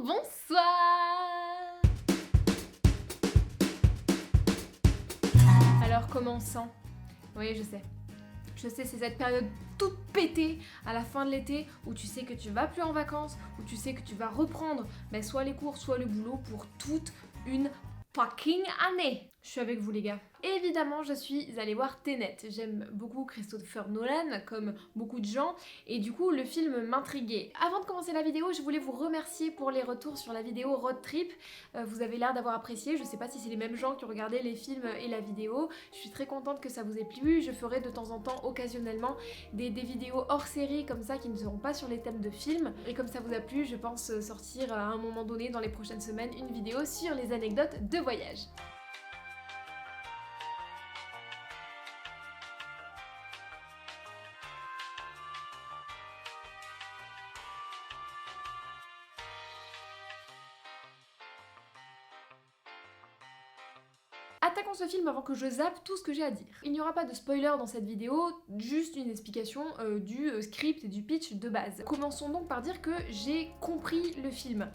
bonsoir. Alors comment on se sent? Oui, je sais. C'est cette période toute pétée à la fin de l'été où tu sais que tu vas plus en vacances, où tu sais que tu vas reprendre soit les cours, soit le boulot pour toute une fucking année. Je suis avec vous les gars. Évidemment, je suis allée voir Tenet. J'aime beaucoup Christopher Nolan, comme beaucoup de gens, et du coup, le film m'intriguait. Avant de commencer la vidéo, je voulais vous remercier pour les retours sur la vidéo Road Trip. Vous avez l'air d'avoir apprécié. Je sais pas si c'est les mêmes gens qui ont regardé les films et la vidéo. Je suis très contente que ça vous ait plu. Je ferai de temps en temps, occasionnellement, des vidéos hors série comme ça qui ne seront pas sur les thèmes de films. Et comme ça vous a plu, je pense sortir à un moment donné dans les prochaines semaines une vidéo sur les anecdotes de voyage. Attaquons ce film avant que je zappe tout ce que j'ai à dire. Il n'y aura pas de spoiler dans cette vidéo, juste une explication du script et du pitch de base. Commençons donc par dire que j'ai compris le film.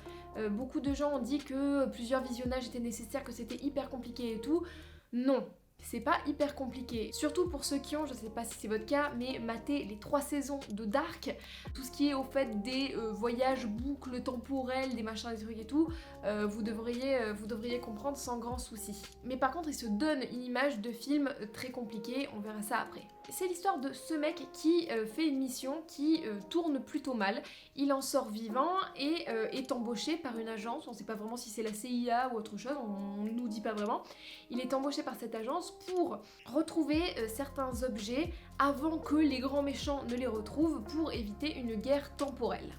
Beaucoup de gens ont dit que plusieurs visionnages étaient nécessaires, que c'était hyper compliqué et tout. Non. C'est pas hyper compliqué, surtout pour ceux qui ont, je sais pas si c'est votre cas, mais maté les 3 saisons de Dark, tout ce qui est au fait des voyages, boucles temporelles, des machins, des trucs et tout, vous devriez comprendre sans grand souci. Mais par contre, il se donne une image de film très compliqué, on verra ça après. C'est l'histoire de ce mec qui fait une mission qui tourne plutôt mal. Il en sort vivant et est embauché par une agence, on sait pas vraiment si c'est la CIA ou autre chose, on nous dit pas vraiment. Il est embauché par cette agence pour retrouver certains objets avant que les grands méchants ne les retrouvent pour éviter une guerre temporelle.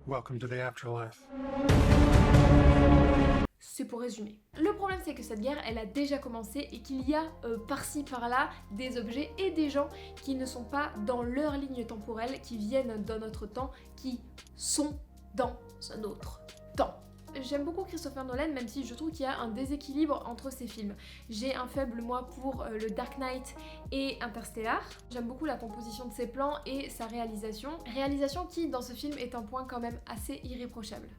Welcome to the afterlife. C'est pour résumer. Le problème c'est que cette guerre elle a déjà commencé et qu'il y a par-ci par-là des objets et des gens qui ne sont pas dans leur ligne temporelle, qui viennent dans notre temps, qui sont dans un autre temps. J'aime beaucoup Christopher Nolan, même si je trouve qu'il y a un déséquilibre entre ses films. J'ai un faible, moi, pour le Dark Knight et Interstellar. J'aime beaucoup la composition de ses plans et sa réalisation. Réalisation qui, dans ce film, est un point quand même assez irréprochable.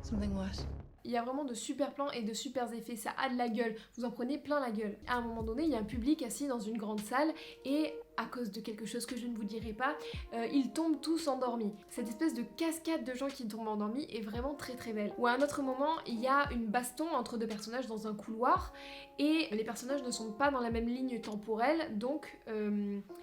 Something what? Il y a vraiment de super plans et de super effets, ça a de la gueule, vous en prenez plein la gueule. À un moment donné, il y a un public assis dans une grande salle et à cause de quelque chose que je ne vous dirai pas, ils tombent tous endormis. Cette espèce de cascade de gens qui tombent endormis est vraiment très très belle. Ou à un autre moment, il y a une baston entre deux personnages dans un couloir et les personnages ne sont pas dans la même ligne temporelle, donc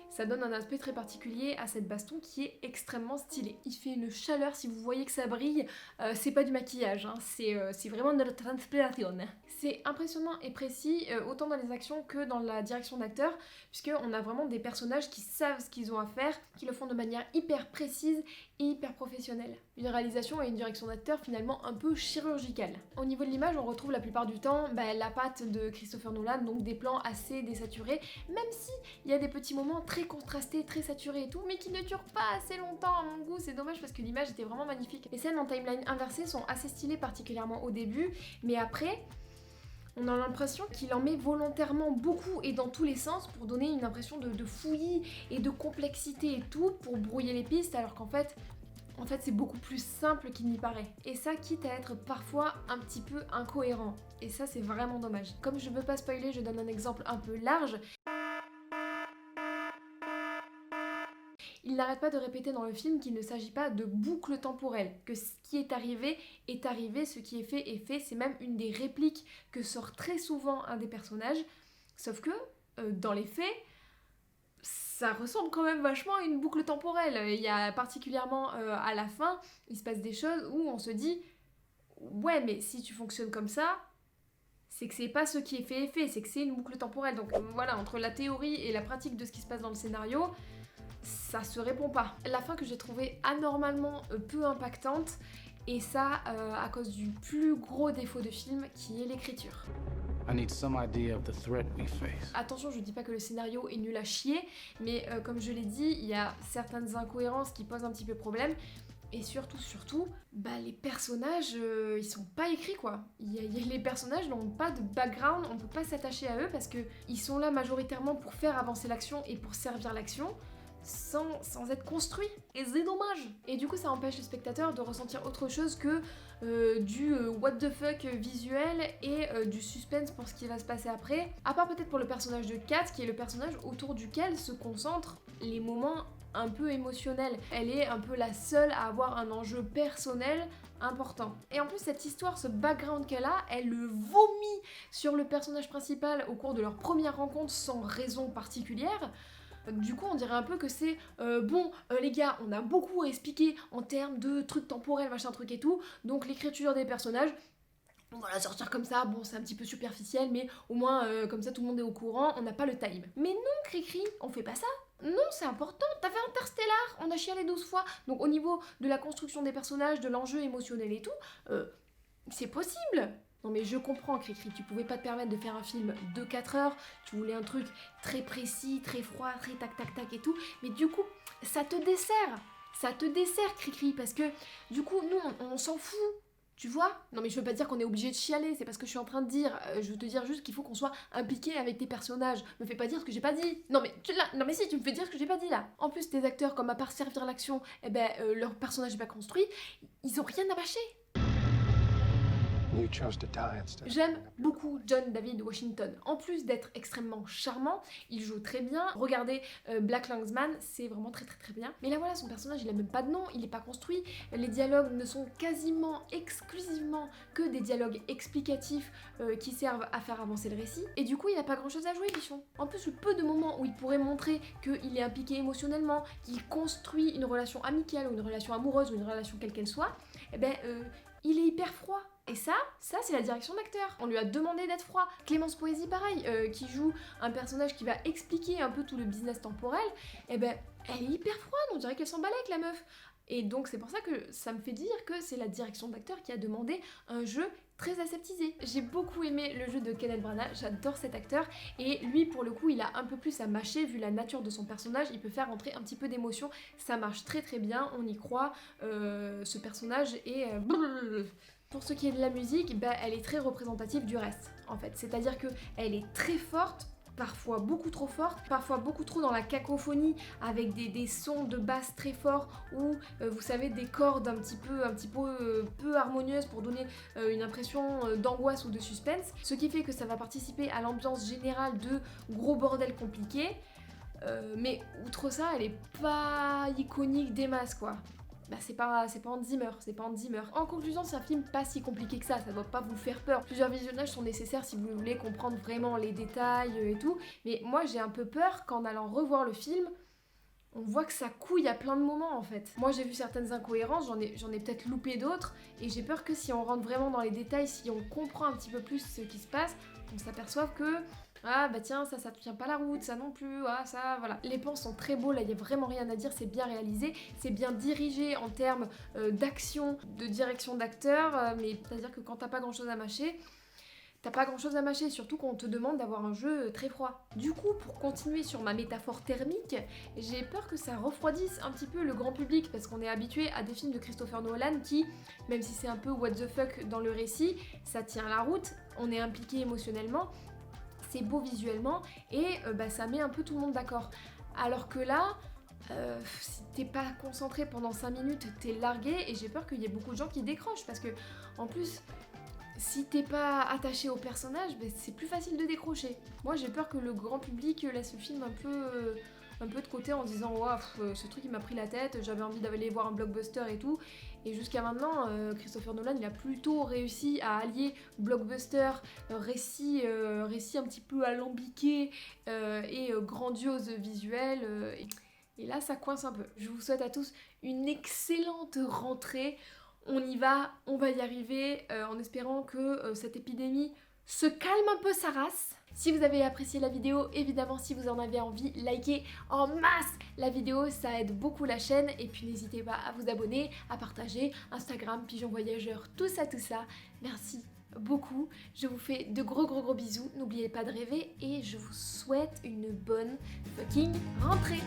ça donne un aspect très particulier à cette baston qui est extrêmement stylée. Il fait une chaleur, si vous voyez que ça brille, c'est pas du maquillage, hein, c'est vraiment de la transpiration. C'est impressionnant et précis, autant dans les actions que dans la direction d'acteur, puisqu'on a vraiment des personnages qui savent ce qu'ils ont à faire, qui le font de manière hyper précise et hyper professionnelle. Une réalisation et une direction d'acteur finalement un peu chirurgicale. Au niveau de l'image, on retrouve la plupart du temps la patte de Christopher Nolan, donc des plans assez désaturés, même si il y a des petits moments très contrastés, très saturés et tout, mais qui ne durent pas assez longtemps à mon goût. C'est dommage parce que l'image était vraiment magnifique. Les scènes en timeline inversée sont assez stylées, particulièrement au début, mais après, on a l'impression qu'il en met volontairement beaucoup et dans tous les sens pour donner une impression de fouillis et de complexité et tout, pour brouiller les pistes, alors qu'en fait c'est beaucoup plus simple qu'il n'y paraît. Et ça, quitte à être parfois un petit peu incohérent. Et ça, c'est vraiment dommage. Comme je veux pas spoiler, je donne un exemple un peu large. Il n'arrête pas de répéter dans le film qu'il ne s'agit pas de boucle temporelle, que ce qui est arrivé, ce qui est fait, c'est même une des répliques que sort très souvent un des personnages, sauf que, dans les faits, ça ressemble quand même vachement à une boucle temporelle. Il y a particulièrement à la fin, il se passe des choses où on se dit « Ouais, mais si tu fonctionnes comme ça, c'est que c'est pas ce qui est fait, c'est que c'est une boucle temporelle. » Donc voilà, entre la théorie et la pratique de ce qui se passe dans le scénario, ça se répond pas. La fin que j'ai trouvée anormalement peu impactante, et ça à cause du plus gros défaut de film qui est l'écriture. I need some idea of the threat we face. Attention, je dis pas que le scénario est nul à chier, mais comme je l'ai dit, il y a certaines incohérences qui posent un petit peu problème. Et surtout, les personnages, ils sont pas écrits quoi. Les personnages n'ont pas de background, on peut pas s'attacher à eux parce que ils sont là majoritairement pour faire avancer l'action et pour servir l'action. sans être construit. Et c'est dommage. Et du coup, ça empêche le spectateur de ressentir autre chose que du what the fuck visuel et du suspense pour ce qui va se passer après. À part peut-être pour le personnage de Kat, qui est le personnage autour duquel se concentrent les moments un peu émotionnelle. Elle est un peu la seule à avoir un enjeu personnel important. Et en plus, cette histoire, ce background qu'elle a, elle le vomit sur le personnage principal au cours de leur première rencontre sans raison particulière. Du coup, on dirait un peu que c'est les gars, on a beaucoup à expliquer en termes de trucs temporels, machin truc et tout, donc l'écriture des personnages, on va la sortir comme ça, bon c'est un petit peu superficiel, mais au moins comme ça tout le monde est au courant, on n'a pas le time. Mais non Cricri, on fait pas ça. Non, c'est important, t'as fait Interstellar, on a chialé 12 fois, donc au niveau de la construction des personnages, de l'enjeu émotionnel et tout, c'est possible. Non mais je comprends Cricri, tu pouvais pas te permettre de faire un film de 4 heures, tu voulais un truc très précis, très froid, très tac tac tac et tout, mais du coup, ça te dessert Cricri, parce que du coup, nous on s'en fout. Tu vois? Non mais je veux pas dire qu'on est obligé de chialer, c'est pas ce que je suis en train de dire. Je veux te dire juste qu'il faut qu'on soit impliqué avec tes personnages. Me fais pas dire ce que j'ai pas dit. Non mais si, tu me fais dire ce que j'ai pas dit là. En plus, tes acteurs, comme à part servir l'action, leur personnage est pas construit, ils ont rien à mâcher. J'aime beaucoup John David Washington. En plus d'être extrêmement charmant, il joue très bien. Regardez Black Klansman, c'est vraiment très très très bien. Mais là voilà, son personnage il a même pas de nom, il est pas construit. Les dialogues ne sont quasiment exclusivement que des dialogues explicatifs qui servent à faire avancer le récit. Et du coup, il a pas grand chose à jouer, bichon. En plus, le peu de moments où il pourrait montrer qu'il est impliqué émotionnellement, qu'il construit une relation amicale ou une relation amoureuse ou une relation quelle qu'elle soit, il est hyper froid. Et ça c'est la direction d'acteur. On lui a demandé d'être froid. Clémence Poésy, pareil, qui joue un personnage qui va expliquer un peu tout le business temporel, elle est hyper froide, on dirait qu'elle s'en balèque la meuf. Et donc c'est pour ça que ça me fait dire que c'est la direction d'acteur qui a demandé un jeu très aseptisé. J'ai beaucoup aimé le jeu de Kenneth Branagh, j'adore cet acteur, et lui pour le coup il a un peu plus à mâcher vu la nature de son personnage, il peut faire entrer un petit peu d'émotion, ça marche très très bien, on y croit, ce personnage est... Pour ce qui est de la musique, elle est très représentative du reste, en fait. C'est-à-dire qu'elle est très forte, parfois beaucoup trop forte, parfois beaucoup trop dans la cacophonie, avec des sons de basse très forts, ou vous savez, des cordes un petit peu peu harmonieuses pour donner une impression d'angoisse ou de suspense, ce qui fait que ça va participer à l'ambiance générale de gros bordel compliqué, mais outre ça, elle est pas iconique des masses, quoi. C'est pas Hans Zimmer, c'est pas Hans Zimmer. En conclusion, c'est un film pas si compliqué que ça doit pas vous faire peur. Plusieurs visionnages sont nécessaires si vous voulez comprendre vraiment les détails et tout, mais moi j'ai un peu peur qu'en allant revoir le film, on voit que ça couille à plein de moments en fait. Moi j'ai vu certaines incohérences, j'en ai peut-être loupé d'autres, et j'ai peur que si on rentre vraiment dans les détails, si on comprend un petit peu plus ce qui se passe, on s'aperçoive que tiens, ça te tient pas la route, ça non plus, ça, voilà. Les plans sont très beaux, là, il y a vraiment rien à dire, c'est bien réalisé, c'est bien dirigé en termes d'action, de direction d'acteur, mais c'est-à-dire que quand t'as pas grand-chose à mâcher, surtout quand on te demande d'avoir un jeu très froid. Du coup, pour continuer sur ma métaphore thermique, j'ai peur que ça refroidisse un petit peu le grand public, parce qu'on est habitué à des films de Christopher Nolan qui, même si c'est un peu what the fuck dans le récit, ça tient la route, on est impliqué émotionnellement, c'est beau visuellement, et ça met un peu tout le monde d'accord. Alors que là, si t'es pas concentré pendant 5 minutes, t'es largué, et j'ai peur qu'il y ait beaucoup de gens qui décrochent, parce que, en plus, si t'es pas attaché au personnage, c'est plus facile de décrocher. Moi, j'ai peur que le grand public laisse le film un peu de côté en se disant ce truc il m'a pris la tête, j'avais envie d'aller voir un blockbuster et tout. Et jusqu'à maintenant, Christopher Nolan il a plutôt réussi à allier blockbuster, récit un petit peu alambiqué et grandiose visuel. Et là, ça coince un peu. Je vous souhaite à tous une excellente rentrée. On y va, on va y arriver, en espérant que cette épidémie se calme un peu sa race. Si vous avez apprécié la vidéo, évidemment, si vous en avez envie, likez en masse la vidéo, ça aide beaucoup la chaîne. Et puis n'hésitez pas à vous abonner, à partager, Instagram, Pigeon Voyageur, tout ça. Merci beaucoup. Je vous fais de gros bisous. N'oubliez pas de rêver et je vous souhaite une bonne fucking rentrée.